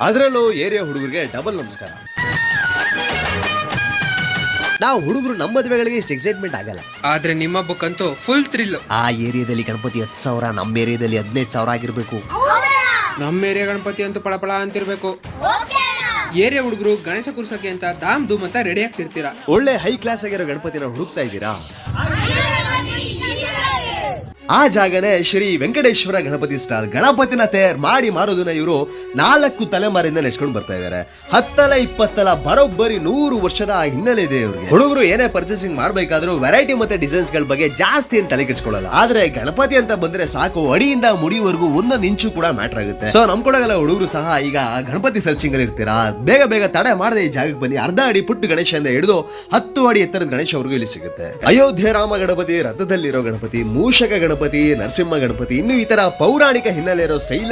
ಅದರಲ್ಲೂ ಏರಿಯಾ ಹುಡುಗರಿಗೆ ಡಬಲ್ ನಮಸ್ಕಾರ. ನಾವು ಹುಡುಗರು ನಮ್ಮ ಮದುವೆಗಳಿಗೆ ಇಷ್ಟು ಎಕ್ಸೈಟ್ಮೆಂಟ್ ಆಗಲ್ಲ, ಆದ್ರೆ ನಿಮ್ಮ ಬುಕ್ಕಂತೂ ಫುಲ್ ಥ್ರಿಲ್. ಆ ಏರಿಯಾದಲ್ಲಿ ಗಣಪತಿ 10,000, ನಮ್ಮ ಏರಿಯಾದಲ್ಲಿ 15,000 ಆಗಿರ್ಬೇಕು. ನಮ್ಮ ಏರಿಯಾ ಗಣಪತಿ ಅಂತೂ ಪಳಪಳ ಅಂತಿರ್ಬೇಕು. ಏರಿಯಾ ಹುಡುಗರು ಗಣೇಶ ಕೂರ್ಸಕ್ಕೆ ಅಂತ ಧಾಮ್ ಧೂಮ್ ಅಂತ ರೆಡಿ ಆಗ್ತಿರ್ತೀರಾ. ಒಳ್ಳೆ ಹೈ ಕ್ಲಾಸ್ ಆಗಿರೋ ಗಣಪತಿನ ಹುಡುಕ್ತಾ ಇದ್ದೀರಾ? ಆ ಜಾಗನೇ ಶ್ರೀ ವೆಂಕಟೇಶ್ವರ ಗಣಪತಿ ಸ್ಟಾಲ್. ಗಣಪತಿನ ತಯಾರು ಮಾಡಿ ಮಾರೋದನ್ನ ಇವರು 4 ತಲೆಮಾರಿಂದ ನೆಡ್ಸ್ಕೊಂಡು ಬರ್ತಾ ಇದ್ದಾರೆ. 10 ಬರೋಬ್ಬರಿ 100 ವರ್ಷದ ಹಿನ್ನೆಲೆ ಇದೆ ಇವ್ರಿಗೆ. ಹುಡುಗರು ಏನೇ ಪರ್ಚೇಸಿಂಗ್ ಮಾಡ್ಬೇಕಾದ್ರೂ ವೆರೈಟಿ ಮತ್ತೆ ಡಿಸೈನ್ಸ್ ಗಳ ಬಗ್ಗೆ ಜಾಸ್ತಿ ಏನ್ ತಲೆ ಕೆಡಿಸ್ಕೊಳ್ಳಲ್ಲ. ಆದ್ರೆ ಗಣಪತಿ ಅಂತ ಬಂದ್ರೆ ಸಾಕು, ಅಡಿಯಿಂದ ಮುಡಿವರೆಗೂ 1 ಇಂಚು ಕೂಡ ಮ್ಯಾಟರ್ ಆಗುತ್ತೆ. ಸೊ ನಮ್ ಕೊಡಗಲ್ಲ ಹುಡುಗರು ಸಹ ಈಗ ಗಣಪತಿ ಸರ್ಚಿಂಗ್ ಅಲ್ಲಿ ಇರ್ತೀರಾ, ಬೇಗ ತಡೆ ಮಾಡದೆ ಈ ಜಾಗಕ್ಕೆ ಬನ್ನಿ. ಅರ್ಧ ಅಡಿ ಪುಟ್ಟ ಗಣೇಶದಿಂದ ಹಿಡಿದು 10 ಅಡಿ ಎತ್ತರದ ಗಣೇಶವರೆಗೂ ಇಲ್ಲಿ ಸಿಗುತ್ತೆ. ಅಯೋಧ್ಯೆ ರಾಮ ಗಣಪತಿ, ರಥದಲ್ಲಿರೋ ಗಣಪತಿ, ಮೂಷಕ ಗಣಪತಿ, ನರಸಿಂಹ ಗಣಪತಿ, ಇನ್ನು ಈ ತರ ಪೌರಾಣಿಕ ಹಿನ್ನೆಲೆ ಇರೋ ಸ್ಟೈಲ್